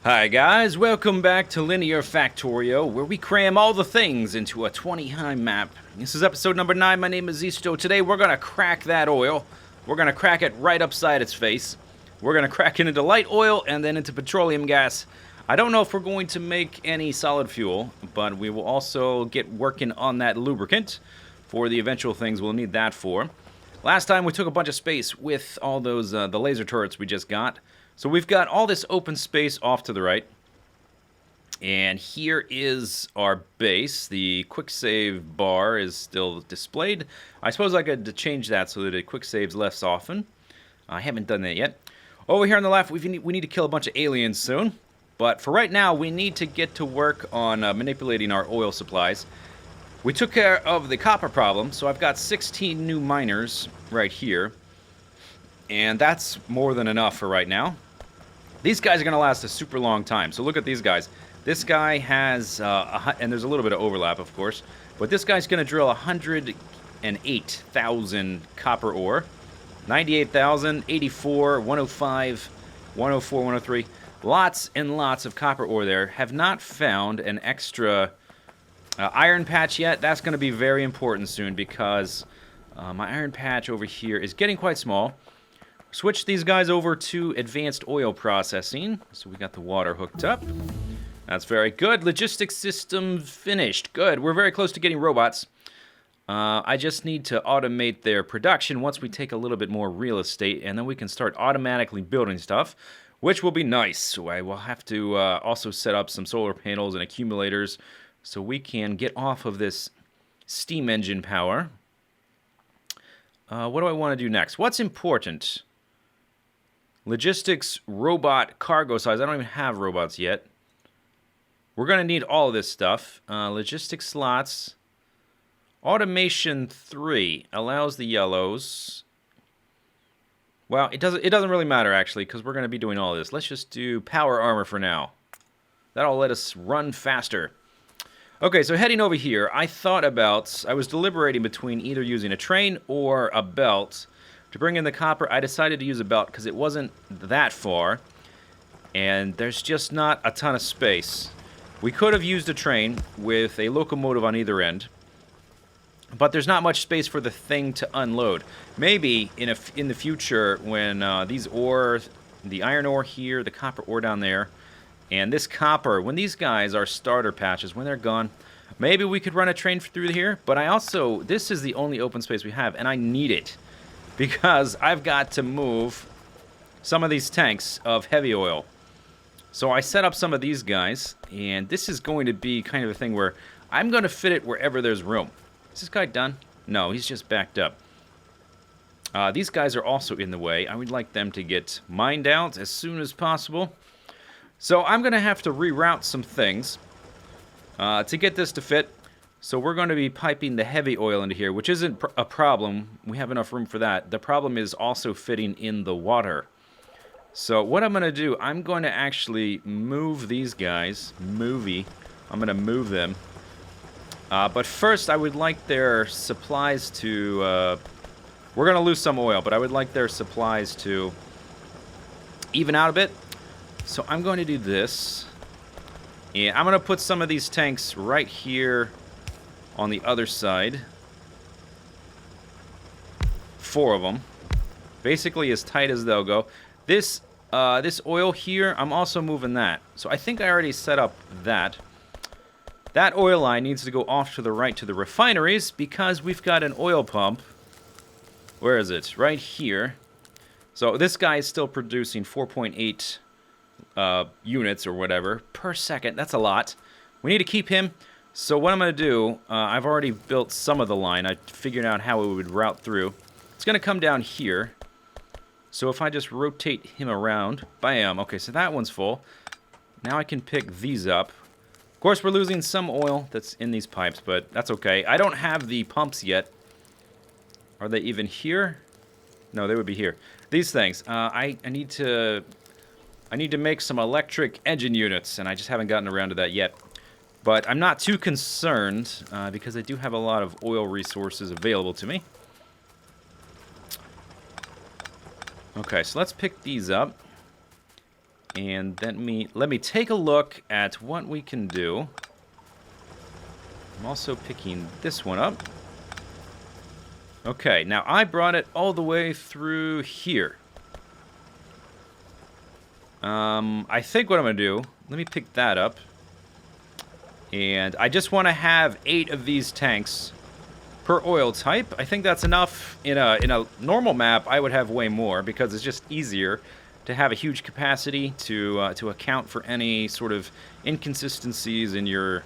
Hi guys, welcome back to Linear Factorio, where we cram all the things into a 20-high map. This is episode number 9, my name is Zisteau. Today we're gonna crack that oil. We're gonna crack it right upside its face. We're gonna crack it into light oil and then into petroleum gas. I don't know if we're going to make any solid fuel, but we will also get working on that lubricant for the eventual things we'll need that for. Last time we took a bunch of space with all those the laser turrets we just got. So we've got all this open space off to the right. And here is our base. The quick save bar is still displayed. I suppose I could change that so that it quick saves less often. I haven't done that yet. Over here on the left, we need to kill a bunch of aliens soon. But for right now, we need to get to work on manipulating our oil supplies. We took care of the copper problem, so I've got 16 new miners right here. And that's more than enough for right now. These guys are going to last a super long time. So look at these guys. This guy has, and there's a little bit of overlap, of course, but this guy's going to drill 108,000 copper ore. 98,000, 84, 105, 104, 103. Lots and lots of copper ore there. Have not found an extra iron patch yet. That's going to be very important soon because my iron patch over here is getting quite small. Switch these guys over to advanced oil processing. So we got the water hooked up. That's very good. Logistics system finished. Good. We're very close to getting robots. I just need to automate their production once we take a little bit more real estate, and then we can start automatically building stuff, which will be nice. So I will have to also set up some solar panels and accumulators so we can get off of this steam engine power. What do I want to do next? What's important? Logistics, robot, cargo size. I don't even have robots yet. We're going to need all of this stuff. Logistics slots. Automation 3 allows the yellows. Well, it doesn't really matter, actually, because we're going to be doing all of this. Let's just do power armor for now. That'll let us run faster. Okay, so heading over here, I was deliberating between either using a train or a belt. To bring in the copper, I decided to use a belt because it wasn't that far, and there's just not a ton of space. We could have used a train with a locomotive on either end, but there's not much space for the thing to unload. Maybe in the future when the iron ore here, the copper ore down there, and this copper, when these guys are starter patches, when they're gone, maybe we could run a train through here. But this is the only open space we have, and I need it. Because I've got to move some of these tanks of heavy oil. So I set up some of these guys, and this is going to be kind of a thing where I'm going to fit it wherever there's room. Is this guy done? No, he's just backed up. These guys are also in the way. I would like them to get mined out as soon as possible. So I'm going to have to reroute some things to get this to fit. So we're going to be piping the heavy oil into here, which isn't a problem. We have enough room for that. The problem is also fitting in the water. So what I'm going to do, I'm going to actually move these guys. I'm going to move them. But first, I would like their supplies to... we're going to lose some oil, but I would like their supplies to even out a bit. So I'm going to do this. And I'm going to put some of these tanks right here on the other side. 4 of them. Basically as tight as they'll go. This oil here, I'm also moving that. So I think I already set up that. That oil line needs to go off to the right to the refineries because we've got an oil pump. Where is it? Right here. So this guy is still producing 4.8 units or whatever per second. That's a lot. We need to keep him. So what I'm going to do, I've already built some of the line. I figured out how it would route through. It's going to come down here. So if I just rotate him around, bam. Okay, so that one's full. Now I can pick these up. Of course, we're losing some oil that's in these pipes, but that's okay. I don't have the pumps yet. Are they even here? No, they would be here. These things. I need to make some electric engine units, and I just haven't gotten around to that yet. But I'm not too concerned because I do have a lot of oil resources available to me. Okay, so let's pick these up. And then let me take a look at what we can do. I'm also picking this one up. Okay, now I brought it all the way through here. I think what I'm going to do, let me pick that up. And I just want to have 8 of these tanks per oil type. I think that's enough. In a normal map, I would have way more because it's just easier to have a huge capacity to account for any sort of inconsistencies in your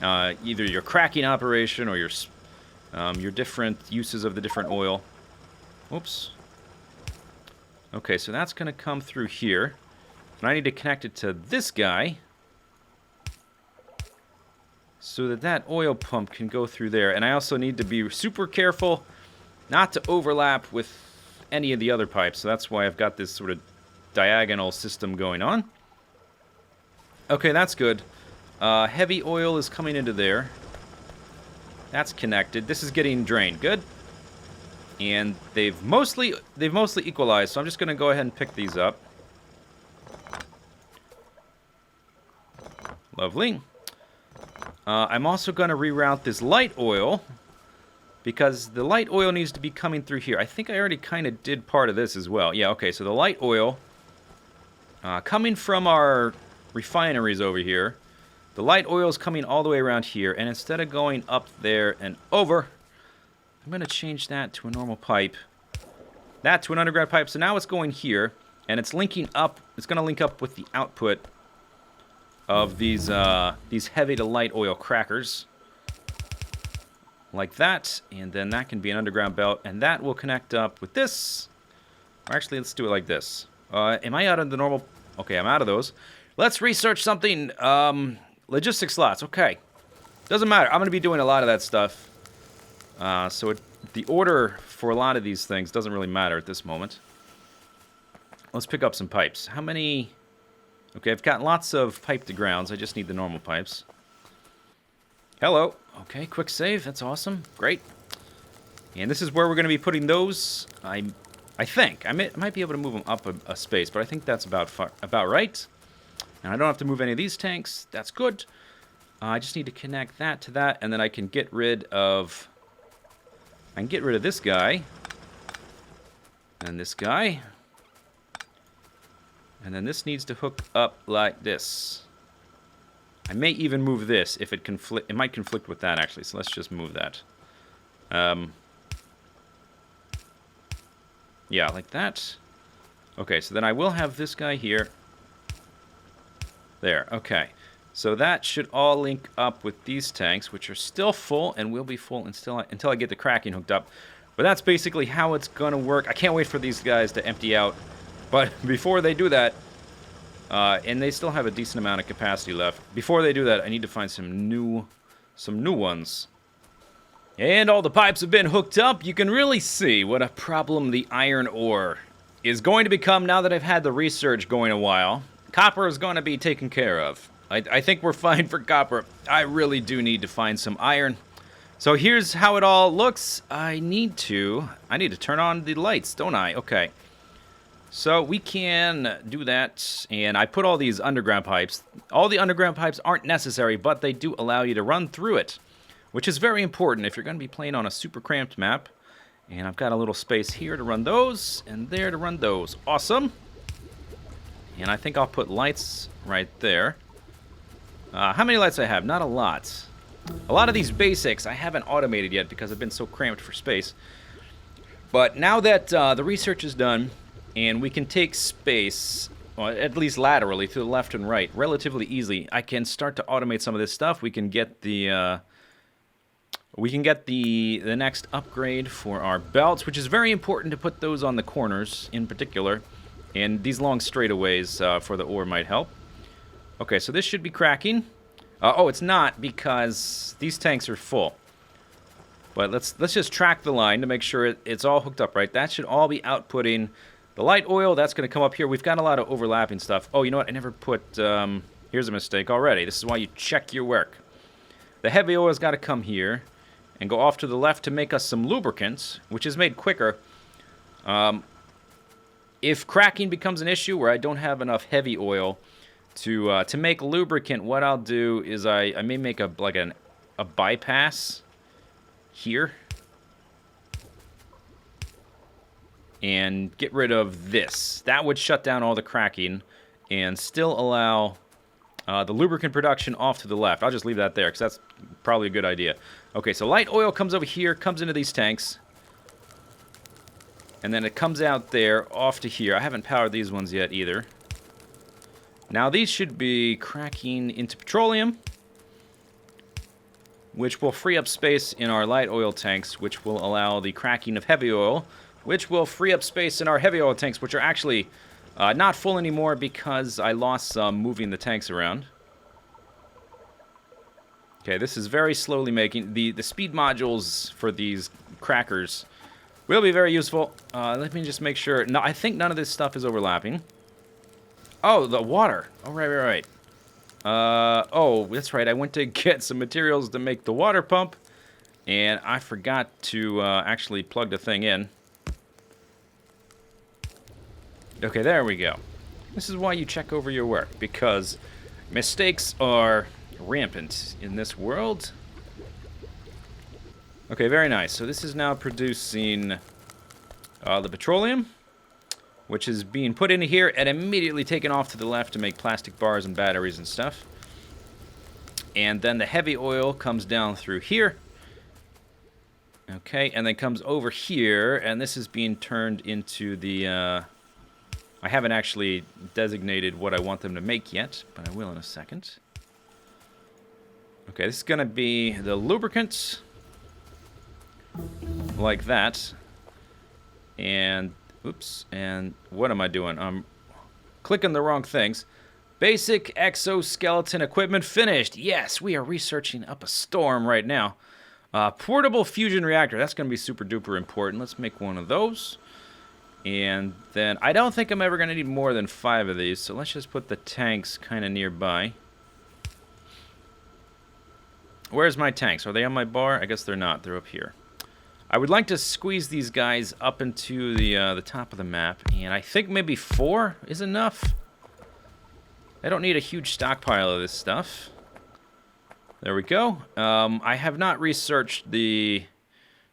either your cracking operation or your different uses of the different oil. Oops. Okay, so that's going to come through here. And I need to connect it to this guy so that oil pump can go through there. And I also need to be super careful not to overlap with any of the other pipes. So that's why I've got this sort of diagonal system going on. Okay, that's good. Heavy oil is coming into there. That's connected. This is getting drained. Good. And they've mostly equalized, so I'm just going to go ahead and pick these up. Lovely. I'm also going to reroute this light oil because the light oil needs to be coming through here. I think I already kind of did part of this as well. Yeah, okay, so the light oil coming from our refineries over here. The light oil is coming all the way around here, and instead of going up there and over, I'm going to change that to a normal pipe. That to an underground pipe. So now it's going here, and it's linking up. It's going to link up with the output of these heavy to light oil crackers. Like that, and then that can be an underground belt, and that will connect up with this. Or actually, let's do it like this. Am I out of the normal? Okay, I'm out of those. Let's research something. Logistics slots. Okay. Doesn't matter. I'm going to be doing a lot of that stuff. So the order for a lot of these things doesn't really matter at this moment. Let's pick up some pipes. How many? Okay, I've got lots of pipe to grounds. I just need the normal pipes. Hello. Okay, quick save. That's awesome. Great. And this is where we're going to be putting those. I think. I might be able to move them up a space, but I think that's about right. And I don't have to move any of these tanks. That's good. I just need to connect that to that, and then I can get rid of... I can get rid of this guy. And this guy. And then this needs to hook up like this. I may even move this if it conflict. It might conflict with that, actually, so let's just move that. Yeah, like that. Okay, so then I will have this guy here. There, okay. So that should all link up with these tanks, which are still full, and will be full until I get the cracking hooked up. But that's basically how it's going to work. I can't wait for these guys to empty out. But before they do that, and they still have a decent amount of capacity left. Before they do that, I need to find some new ones. And all the pipes have been hooked up. You can really see what a problem the iron ore is going to become now that I've had the research going a while. Copper is going to be taken care of. I think we're fine for copper. I really do need to find some iron. So here's how it all looks. I need to turn on the lights, don't I? Okay. So we can do that, and I put all these underground pipes. All the underground pipes aren't necessary, but they do allow you to run through it, which is very important if you're going to be playing on a super cramped map. And I've got a little space here to run those, and there to run those. Awesome. And I think I'll put lights right there. How many lights I have? Not a lot. A lot of these basics I haven't automated yet because I've been so cramped for space. But now that the research is done, and we can take space, well, at least laterally, to the left and right, relatively easily, I can start to automate some of this stuff. We can get the next upgrade for our belts, which is very important to put those on the corners in particular. And these long straightaways for the ore might help. Okay, so this should be cracking. Oh, it's not because these tanks are full. But let's just track the line to make sure it's all hooked up right. That should all be outputting the light oil. That's going to come up here. We've got a lot of overlapping stuff. Oh, you know what? I never put... here's a mistake already. This is why you check your work. The heavy oil's got to come here and go off to the left to make us some lubricants, which is made quicker. If cracking becomes an issue where I don't have enough heavy oil to make lubricant, what I'll do is I may make a bypass here and get rid of this. That would shut down all the cracking and still allow the lubricant production off to the left. I'll just leave that there because that's probably a good idea. Okay, so light oil comes over here, comes into these tanks. And then it comes out there, off to here. I haven't powered these ones yet either. Now these should be cracking into petroleum, which will free up space in our light oil tanks, which will allow the cracking of heavy oil, which will free up space in our heavy oil tanks, which are actually not full anymore because I lost some moving the tanks around. Okay, this is very slowly making... The speed modules for these crackers will be very useful. Let me just make sure. No, I think none of this stuff is overlapping. Oh, the water. Oh, right. Oh, that's right. I went to get some materials to make the water pump, and I forgot to actually plug the thing in. Okay, there we go. This is why you check over your work, because mistakes are rampant in this world. Okay, very nice. So this is now producing the petroleum, which is being put into here and immediately taken off to the left to make plastic bars and batteries and stuff. And then the heavy oil comes down through here. Okay, and then comes over here, and this is being turned into the... I haven't actually designated what I want them to make yet, but I will in a second. Okay, this is going to be the lubricant. Like that. And, oops, and what am I doing? I'm clicking the wrong things. Basic exoskeleton equipment finished. Yes, we are researching up a storm right now. Portable fusion reactor. That's going to be super duper important. Let's make one of those. And then, I don't think I'm ever going to need more than 5 of these, so let's just put the tanks kind of nearby. Where's my tanks? Are they on my bar? I guess they're not. They're up here. I would like to squeeze these guys up into the top of the map, and I think maybe 4 is enough. I don't need a huge stockpile of this stuff. There we go. I have not researched the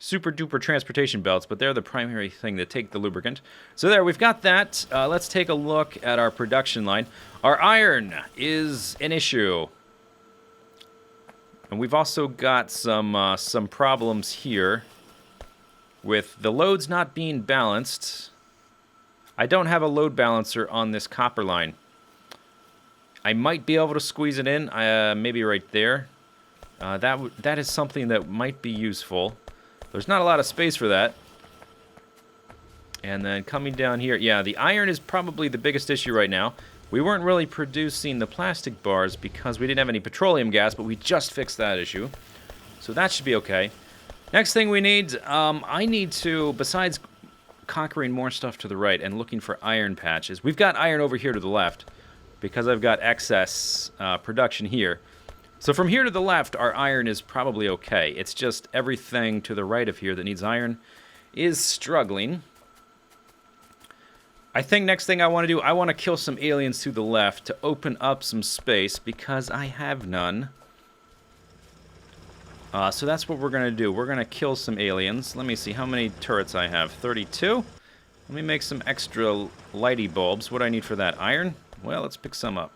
super duper transportation belts, but they're the primary thing that take the lubricant. So there, we've got that. Let's take a look at our production line. Our iron is an issue. And we've also got some problems here with the loads not being balanced. I don't have a load balancer on this copper line. I might be able to squeeze it in, maybe right there. That is something that might be useful. There's not a lot of space for that. And then coming down here, yeah, the iron is probably the biggest issue right now. We weren't really producing the plastic bars because we didn't have any petroleum gas, but we just fixed that issue. So that should be okay. Next thing we need, I need to, besides conquering more stuff to the right and looking for iron patches, we've got iron over here to the left because I've got excess production here. So from here to the left, our iron is probably okay. It's just everything to the right of here that needs iron is struggling. I think next thing I want to do, I want to kill some aliens to the left to open up some space because I have none. So that's what we're going to do. We're going to kill some aliens. Let me see how many turrets I have. 32. Let me make some extra lighty bulbs. What do I need for that? Iron? Well, let's pick some up.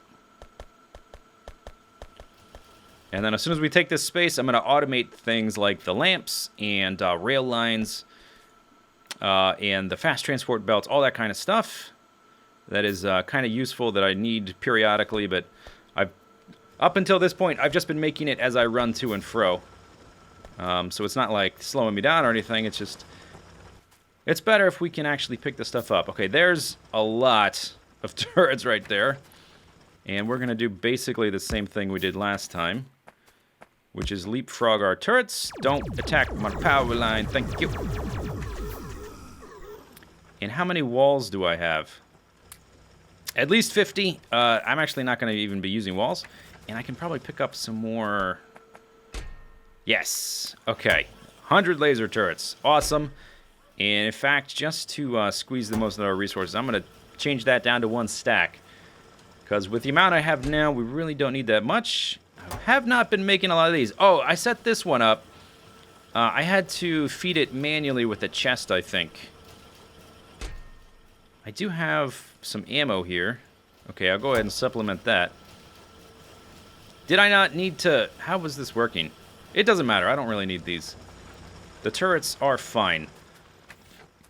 And then as soon as we take this space, I'm going to automate things like the lamps and rail lines and the fast transport belts, all that kind of stuff. That is kind of useful that I need periodically, but up until this point, I've just been making it as I run to and fro. So it's not like slowing me down or anything. It's just, it's better if we can actually pick this stuff up. Okay, there's a lot of turrets right there. And we're going to do basically the same thing we did last time, which is leapfrog our turrets. Don't attack my power line. Thank you. And how many walls do I have? At least 50. I'm actually not going to even be using walls. And I can probably pick up some more. Yes. Okay. 100 laser turrets. Awesome. And in fact, just to squeeze the most of our resources, I'm going to change that down to 1 stack. Because with the amount I have now, we really don't need that much. I have not been making a lot of these. Oh, I set this one up. I had to feed it manually with a chest, I think. I do have some ammo here. Okay, I'll go ahead and supplement that. Did I not need to... How was this working? It doesn't matter. I don't really need these. The turrets are fine.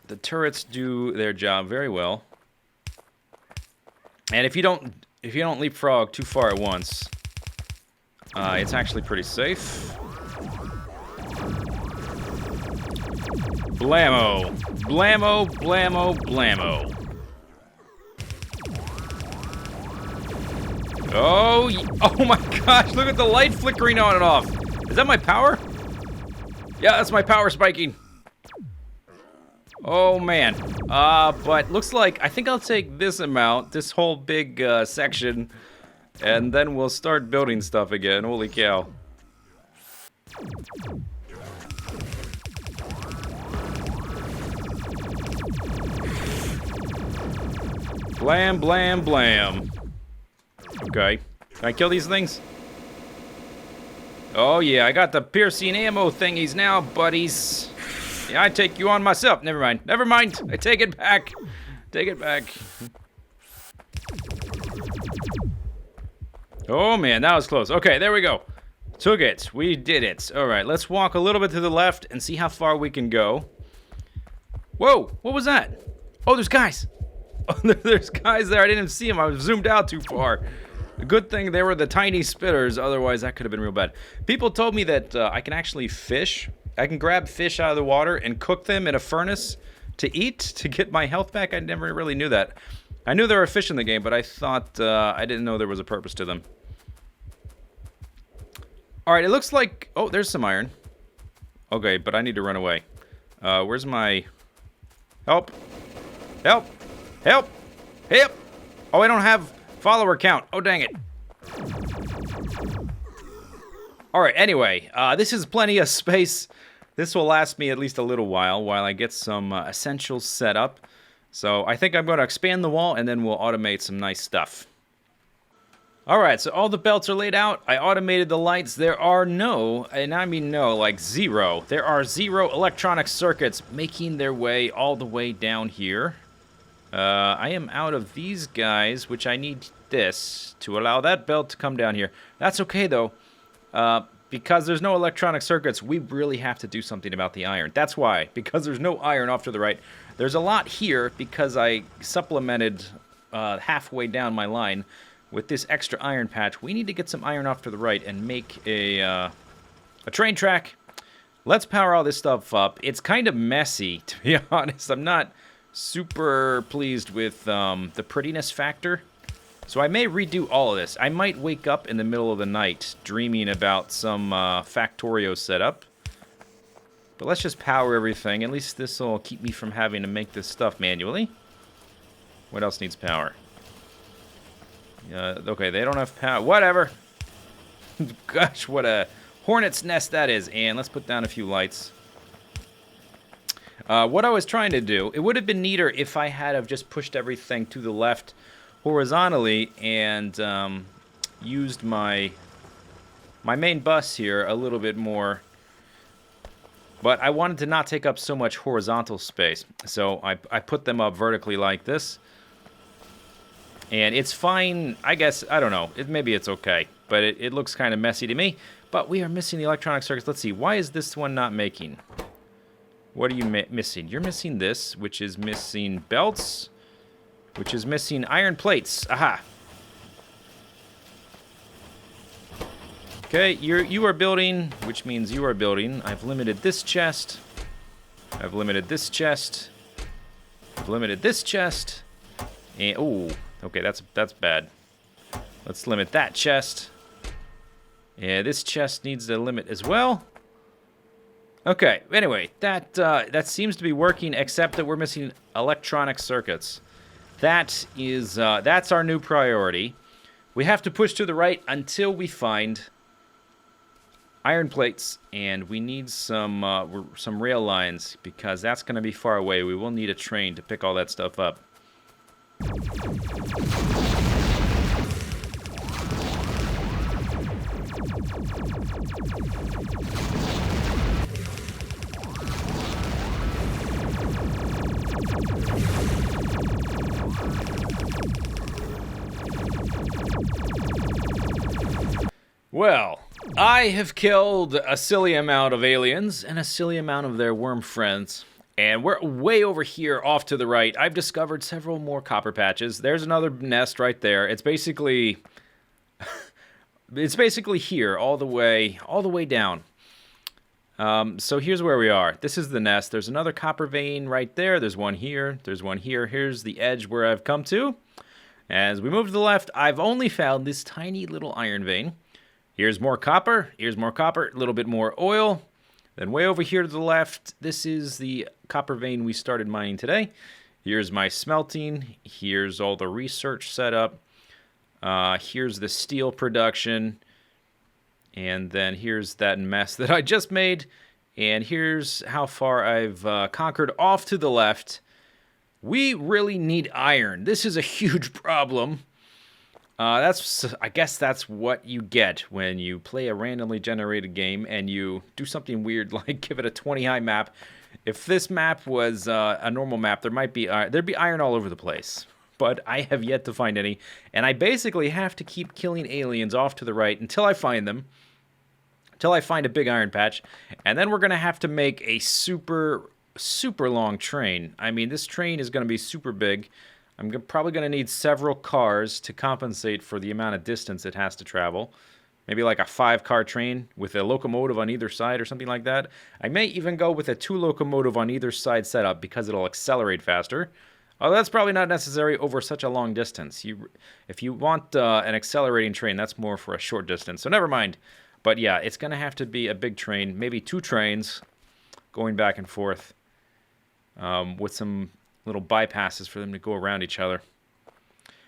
The turrets do their job very well. And if you don't leapfrog too far at once, it's actually pretty safe. Blammo. Blammo, blammo, blammo. Oh my gosh, look at the light flickering on and off. Is that my power? Yeah, that's my power spiking. Oh man. But looks like I think I'll take this amount, this whole big section, and then we'll start building stuff again. Holy cow. Blam, blam, blam. Okay. Can I kill these things? Oh yeah, I got the piercing ammo thingies now, buddies. Yeah, I take you on myself. Never mind. Never mind. I take it back. Take it back. Oh man, that was close. Okay, there we go. Took it. We did it. All right, let's walk a little bit to the left and see how far we can go. Whoa, what was that? Oh, there's guys. Oh, there's guys there. I didn't even see them. I was zoomed out too far. The good thing they were the tiny spitters. Otherwise, that could have been real bad. People told me that I can actually fish. I can grab fish out of the water and cook them in a furnace to eat to get my health back. I never really knew that. I knew there were fish in the game, but I thought I didn't know there was a purpose to them. All right, it looks like... Oh, there's some iron. Okay, but I need to run away. Where's my... Help! Help! Help! Help! Oh, I don't have follower count. Oh, dang it. All right, anyway, this is plenty of space. This will last me at least a little while I get some essentials set up. So I think I'm going to expand the wall, and then we'll automate some nice stuff. All right, so all the belts are laid out. I automated the lights. There are no, and I mean no, like zero. There are 0 electronic circuits making their way all the way down here. I am out of these guys, which I need this to allow that belt to come down here. That's okay, though. Because there's no electronic circuits, we really have to do something about the iron. That's why, because there's no iron off to the right. There's a lot here because I supplemented halfway down my line with this extra iron patch. We need to get some iron off to the right and make a train track. Let's power all this stuff up. It's kind of messy, to be honest. I'm not super pleased with the prettiness factor. So I may redo all of this. I might wake up in the middle of the night dreaming about some Factorio setup. But let's just power everything. At least this will keep me from having to make this stuff manually. What else needs power? Okay, they don't have power. Whatever. Gosh, what a hornet's nest that is. And let's put down a few lights. What I was trying to do, it would have been neater if I had have just pushed everything to the left horizontally and used my main bus here a little bit more. But I wanted to not take up so much horizontal space. So I put them up vertically like this. And it's fine, I guess, I don't know. Maybe it's okay. But it looks kind of messy to me. But we are missing the electronic circuits. Let's see, why is this one not making? What are you missing? You're missing this, which is missing belts, which is missing iron plates. Aha. Okay, you are building, which means you are building. I've limited this chest. I've limited this chest. I've limited this chest. And oh, okay, that's bad. Let's limit that chest. Yeah, this chest needs to limit as well. Okay, anyway, that seems to be working, except that we're missing electronic circuits. That's our new priority. We have to push to the right until we find iron plates, and we need some rail lines, because that's going to be far away. We will need a train to pick all that stuff up. Well, I have killed a silly amount of aliens and a silly amount of their worm friends. And we're way over here off to the right. I've discovered several more copper patches. There's another nest right there. It's basically here all the way down. So here's where we are. This is the nest. There's another copper vein right there. There's one here. There's one here. Here's the edge where I've come to. As we move to the left, I've only found this tiny little iron vein. Here's more copper, a little bit more oil. Then way over here to the left, this is the copper vein we started mining today. Here's my smelting. Here's all the research set up. Here's the steel production. And then here's that mess that I just made. And here's how far I've conquered off to the left. We really need iron. This is a huge problem. I guess that's what you get when you play a randomly generated game and you do something weird like give it a 20 high map. If this map was a normal map, there'd be iron all over the place. But I have yet to find any, and I basically have to keep killing aliens off to the right until I find them, until I find a big iron patch, and then we're gonna have to make a super long train. I mean, this train is gonna be super big. I'm probably going to need several cars to compensate for the amount of distance it has to travel. Maybe like a 5-car train with a locomotive on either side or something like that. I may even go with a 2-locomotive on either side setup because it'll accelerate faster. Although that's probably not necessary over such a long distance. If you want an accelerating train, that's more for a short distance. So never mind. But yeah, it's going to have to be a big train. Maybe 2 trains going back and forth with some little bypasses for them to go around each other.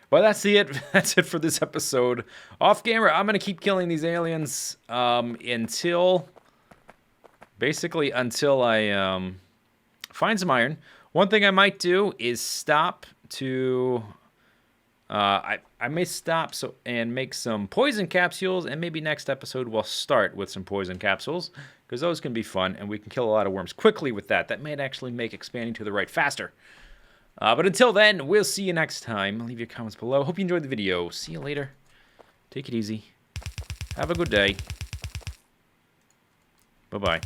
Well, that's it. That's it for this episode. Off camera, I'm going to keep killing these aliens until I find some iron. One thing I might do is stop to... I may stop and make some poison capsules, and maybe next episode we'll start with some poison capsules, because those can be fun, and we can kill a lot of worms quickly with that. That might actually make expanding to the right faster. But until then, we'll see you next time. Leave your comments below. Hope you enjoyed the video. See you later. Take it easy. Have a good day. Bye-bye.